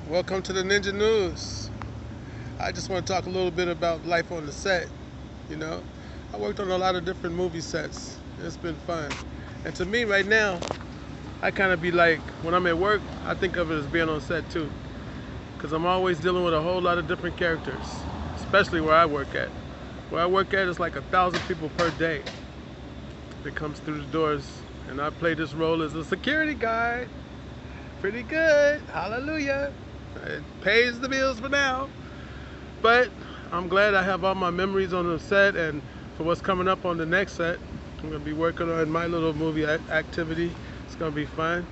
Welcome to the Ninja News. I just want to talk a little bit about life on the set. You know, I worked on a lot of different movie sets. It's been fun. And to me, right now, I kind of be like, when I'm at work, I think of it as being on set too. Because I'm always dealing with a whole lot of different characters, especially where I work at. Where I work at, it's like 1,000 people per day that comes through the doors. And I play this role as a security guard. Pretty good. Hallelujah. It pays the bills for now. But I'm glad I have all my memories on the set, and for what's coming up on the next set, I'm going to be working on my little movie activity. It's going to be fun.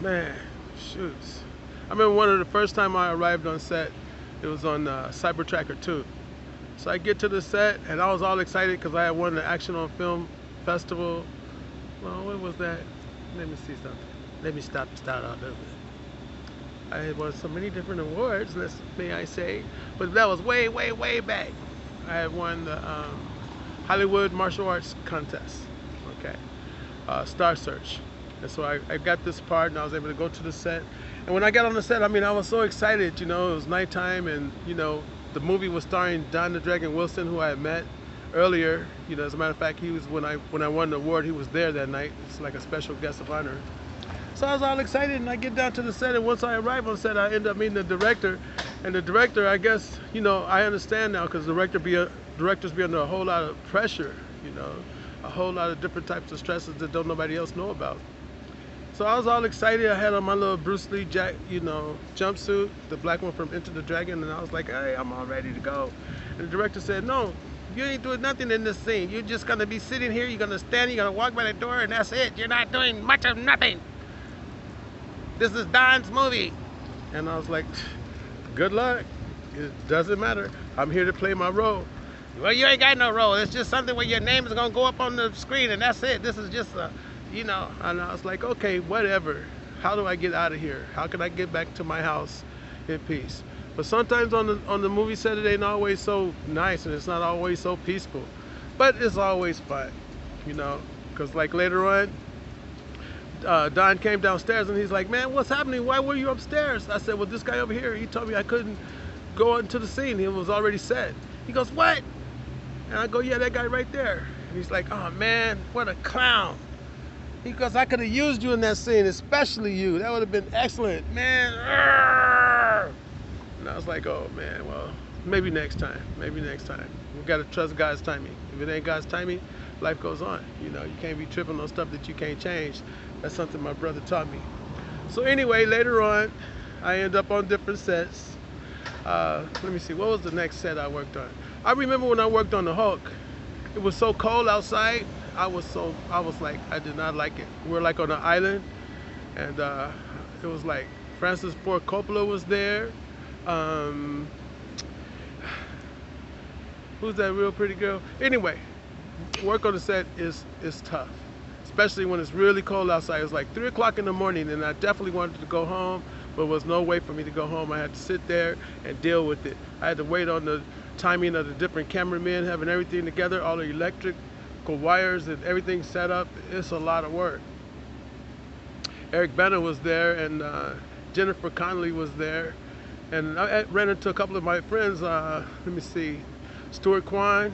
Man, shoots. I remember one of the first time I arrived on set, it was on Cyber Tracker 2. So I get to the set, and I was all excited because I had won the Action on Film Festival. Well, what was that? Let me see something. Let me start out over. I had won so many different awards, may I say, but that was way, way, way back. I had won the Hollywood Martial Arts Contest, okay, Star Search. And so I got this part, and I was able to go to the set. And when I got on the set, I mean, I was so excited, you know, it was nighttime, and, you know, the movie was starring Don the Dragon Wilson, who I had met earlier. You know, as a matter of fact, he was, when I won the award, he was there that night. It's like a special guest of honor. So I was all excited, and I get down to the set, and once I arrive on set, I end up meeting the director. And the director, I guess, you know, I understand now, because directors be under a whole lot of pressure, you know, a whole lot of different types of stresses that don't nobody else know about. So I was all excited. I had on my little Bruce Lee jumpsuit, the black one from Enter the Dragon, and I was like, hey, I'm all ready to go. And the director said, no, you ain't doing nothing in this scene. You're just gonna be sitting here, you're gonna stand, you're gonna walk by the door, and that's it. You're not doing much of nothing. This is Don's movie. And I was like, good luck. It doesn't matter. I'm here to play my role. Well, you ain't got no role. It's just something where your name is gonna go up on the screen, and that's it. This is just a, you know. And I was like, okay, whatever. How do I get out of here? How can I get back to my house in peace? But sometimes on the movie set, it ain't always so nice, and it's not always so peaceful. But it's always fun, you know. Because like later on, Don came downstairs, and he's like, man, what's happening? Why were you upstairs? I said, well, this guy over here, he told me I couldn't go into the scene. It was already set. He goes, what? And I go, yeah, that guy right there. And he's like, oh, man, what a clown. He goes, I could have used you in that scene, especially you. That would have been excellent, man. And I was like, oh, man, well, maybe next time. Maybe next time. We got to trust God's timing. If it ain't God's timing, life goes on. You know, you can't be tripping on stuff that you can't change. That's something my brother taught me. So anyway, later on, I end up on different sets. Let me see, what was the next set I worked on? I remember when I worked on the Hulk. It was so cold outside. I was like, I did not like it. We were like on an island, and it was like Francis Ford Coppola was there. Who's that real pretty girl? Anyway, work on the set is tough, especially when it's really cold outside. It was like 3 o'clock in the morning, and I definitely wanted to go home, but there was no way for me to go home. I had to sit there and deal with it. I had to wait on the timing of the different cameramen, having everything together, all the electrical wires and everything set up. It's a lot of work. Eric Bana was there, and Jennifer Connelly was there, and I ran into a couple of my friends. Let me see, Stuart Kwan,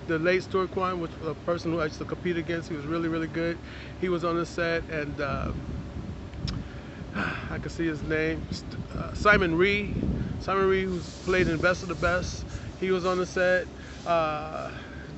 the late Stuart Kwan, which was a person who I used to compete against. He was really, really good. He was on the set, and I can see his name, Simon Rhee. Simon Rhee, who's played in Best of the Best. He was on the set.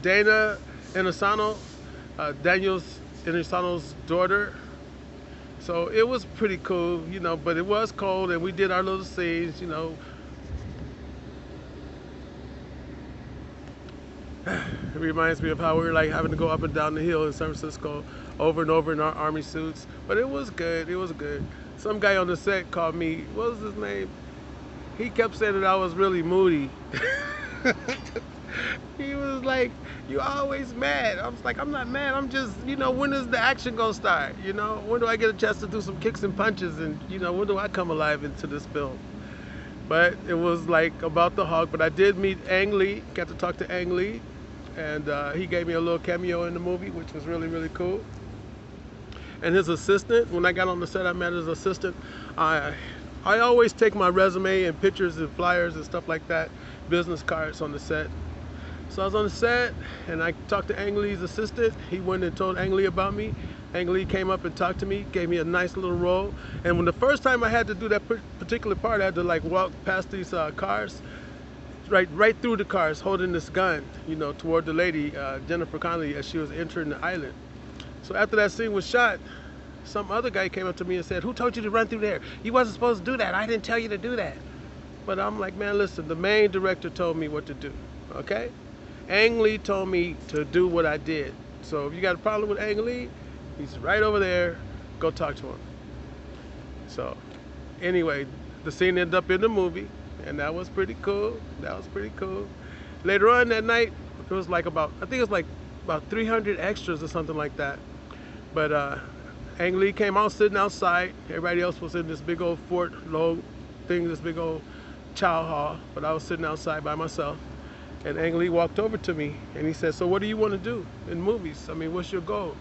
Dana Inosanto, Daniel Inosanto's daughter. So it was pretty cool, you know, but it was cold, and we did our little scenes, you know. It reminds me of how we were like having to go up and down the hill in San Francisco over and over in our army suits. But it was good, it was good. Some guy on the set called me, what was his name? He kept saying that I was really moody. He was like, you always mad. I was like, I'm not mad, I'm just, you know, when is the action gonna start? You know, when do I get a chance to do some kicks and punches, and, you know, when do I come alive into this film? But it was like about the Hulk. But I did meet Angleys, got to talk to Angleys, and he gave me a little cameo in the movie, which was really, really cool. And his assistant, when I got on the set, I met his assistant. I always take my resume and pictures and flyers and stuff like that, business cards on the set. So I was on the set and I talked to Angleys Assistant. He went and told Angleys about me. Angleys came up and talked to me, gave me a nice little role. And when the first time I had to do that particular part, I had to like walk past these cars, right through the cars, holding this gun, you know, toward the lady, Jennifer Connelly, as she was entering the island. So after that scene was shot, some other guy came up to me and said, "Who told you to run through there? You wasn't supposed to do that. I didn't tell you to do that." But I'm like, man, listen, the main director told me what to do, okay? Ang Lee told me to do what I did. So if you got a problem with Ang Lee, he's right over there. Go talk to him. So anyway, the scene ended up in the movie, and that was pretty cool. That was pretty cool. Later on that night, it was like I think it was like about 300 extras or something like that. But Ang Lee came out sitting outside. Everybody else was in this big old Fort Low thing, this big old chow hall. But I was sitting outside by myself. And Ang Lee walked over to me and he said, "So what do you want to do in movies? I mean, what's your goal?"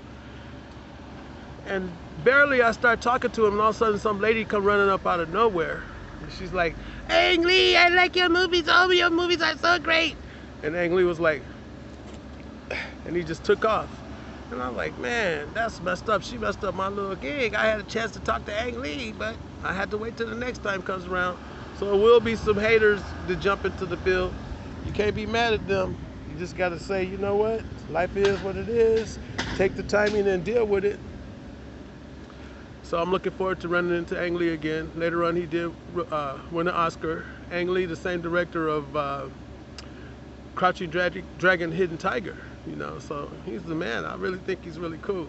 And barely I start talking to him, and all of a sudden some lady come running up out of nowhere. And she's like, "Ang Lee, I like your movies. Oh, your movies are so great." And Ang Lee was like, and he just took off. And I'm like, man, that's messed up. She messed up my little gig. I had a chance to talk to Ang Lee, but I had to wait till the next time comes around. So there will be some haters that jump into the field. You can't be mad at them. You just got to say, you know what? Life is what it is. Take the timing and deal with it. So I'm looking forward to running into Ang Lee again. Later on, he did win an Oscar. Ang Lee, the same director of Crouching Dragon, Hidden Tiger. You know, so he's the man. I really think he's really cool.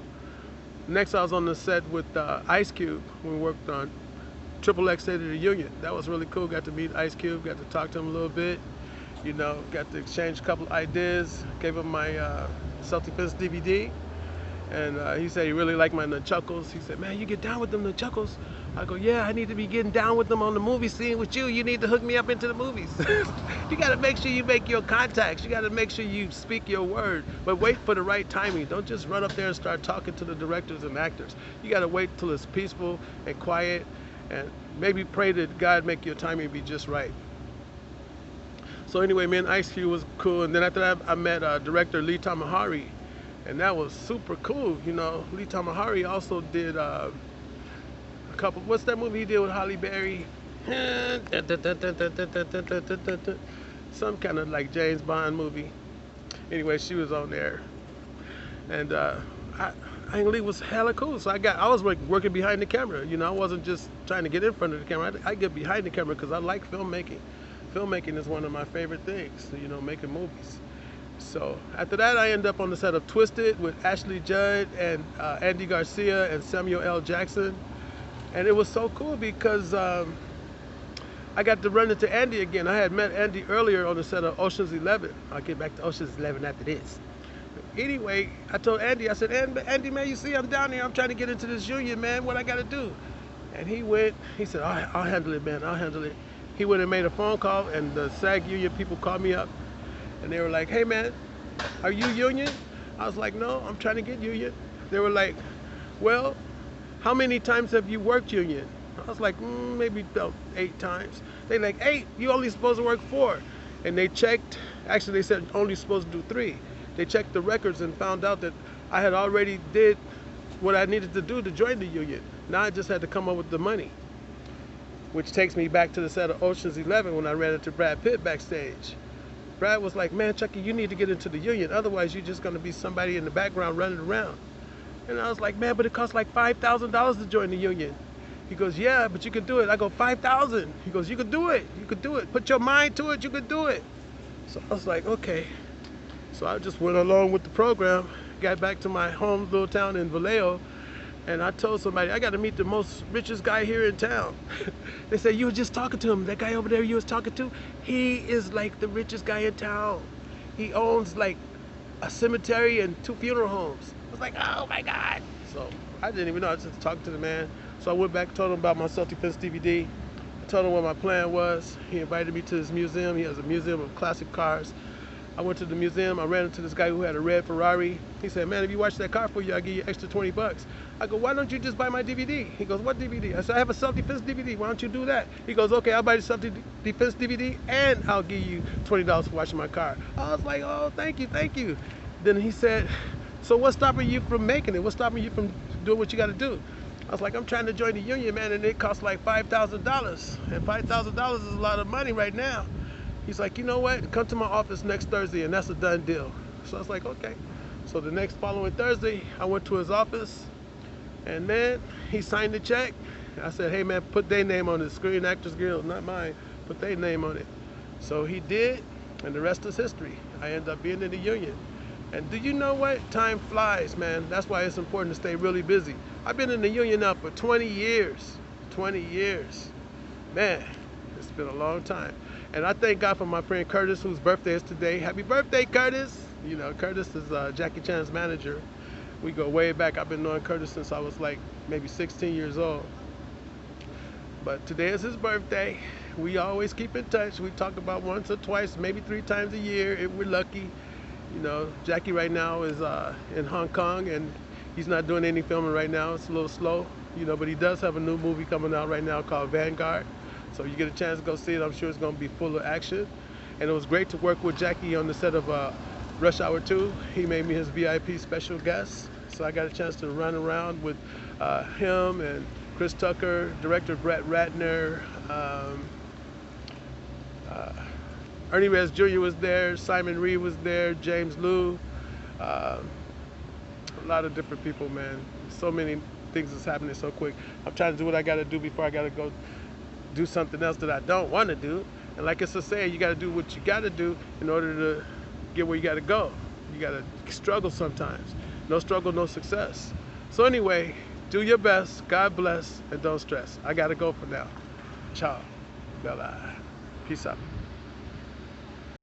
Next, I was on the set with Ice Cube when we worked on XXX State of the Union. That was really cool. Got to meet Ice Cube, got to talk to him a little bit. You know, got to exchange a couple of ideas. Gave him my self-defense DVD. And he said he really liked my nunchuckles. He said, "Man, you get down with them nunchuckles." I go, "Yeah, I need to be getting down with them on the movie scene with you. You need to hook me up into the movies." You got to make sure you make your contacts. You got to make sure you speak your word. But wait for the right timing. Don't just run up there and start talking to the directors and actors. You got to wait till it's peaceful and quiet, and maybe pray that God make your timing be just right. So anyway, man, Ice Cube was cool. And then after that, I met director Lee Tamahori. And that was super cool, you know. Lee Tamahori also did a couple, what's that movie he did with Halle Berry? Some kind of like James Bond movie. Anyway, she was on there. And Ang Lee was hella cool. So I was working behind the camera, you know. I wasn't just trying to get in front of the camera. I get behind the camera because I like filmmaking. Filmmaking is one of my favorite things, you know, making movies. So after that, I ended up on the set of Twisted with Ashley Judd and Andy Garcia and Samuel L. Jackson. And it was so cool because I got to run into Andy again. I had met Andy earlier on the set of Ocean's 11. I'll get back to Ocean's 11 after this. Anyway, I told Andy, I said, "Andy, man, you see I'm down here. I'm trying to get into this union, man. What I got to do?" And he said, I'll handle it, man. I'll handle it. He went and made a phone call, and the SAG union people called me up. And they were like, "Hey, man, are you union?" I was like, "No, I'm trying to get union." They were like, "Well, how many times have you worked union?" I was like, maybe about 8 times. They like, "8? You only supposed to work 4. And they checked, actually they said only supposed to do 3. They checked the records and found out that I had already did what I needed to do to join the union. Now I just had to come up with the money. Which takes me back to the set of Ocean's 11 when I ran into Brad Pitt backstage. Brad was like, "Man, Chucky, you need to get into the union. Otherwise, you're just going to be somebody in the background running around." And I was like, "Man, but it costs like $5,000 to join the union." He goes, "Yeah, but you can do it." I go, "5,000?" He goes, "You can do it. You can do it. Put your mind to it. You can do it." So I was like, okay. So I just went along with the program, got back to my home little town in Vallejo, and I told somebody, "I got to meet the most richest guy here in town." They said, "You were just talking to him. That guy over there you was talking to, he is like the richest guy in town. He owns like a cemetery and 2 funeral homes." I was like, "Oh my God." So I didn't even know. I was just talking to the man. So I went back, told him about my self-defense DVD. I told him what my plan was. He invited me to his museum. He has a museum of classic cars. I went to the museum. I ran into this guy who had a red Ferrari. He said, man, if you watch that car for you, I'll give you extra 20 bucks. I go, why don't you just buy my DVD? He goes, what DVD? I said, I have a self-defense DVD. Why don't you do that? He goes, okay, I'll buy the self-defense DVD and I'll give you $20 for watching my car. I was like, oh, thank you, thank you. Then he said, so what's stopping you from making it? What's stopping you from doing what you got to do? I was like, I'm trying to join the union, man, and it costs like $5,000. And $5,000 is a lot of money right now. He's like, you know what? Come to my office next Thursday, and that's a done deal. So I was like, okay. So the following Thursday, I went to his office, and man, he signed the check. I said, hey, man, put their name on it. Screen Actors Guild, not mine. Put their name on it. So he did, and the rest is history. I ended up being in the union. And do you know what? Time flies, man. That's why it's important to stay really busy. I've been in the union now for 20 years. 20 years. Man, it's been a long time. And I thank God for my friend Curtis, whose birthday is today. Happy birthday, Curtis! You know, Curtis is Jackie Chan's manager. We go way back. I've been knowing Curtis since I was like maybe 16 years old. But today is his birthday. We always keep in touch. We talk about once or twice, maybe 3 times a year if we're lucky. You know, Jackie right now is in Hong Kong, and he's not doing any filming right now. It's a little slow, you know, but he does have a new movie coming out right now called Vanguard. So you get a chance to go see it. I'm sure it's going to be full of action. And it was great to work with Jackie on the set of Rush Hour 2. He made me his VIP special guest. So I got a chance to run around with him and Chris Tucker, director Brett Ratner, Ernie Reyes Jr. was there, Simon Reed was there, James Liu, a lot of different people, man. So many things is happening so quick. I'm trying to do what I got to do before I got to go do something else that I don't want to do. And like it's a saying, you got to do what you got to do in order to get where you got to go. You got to struggle sometimes. No struggle, no success. So anyway, do your best, God bless, and don't stress. I got to go for now. Ciao. Bye-bye. Peace out.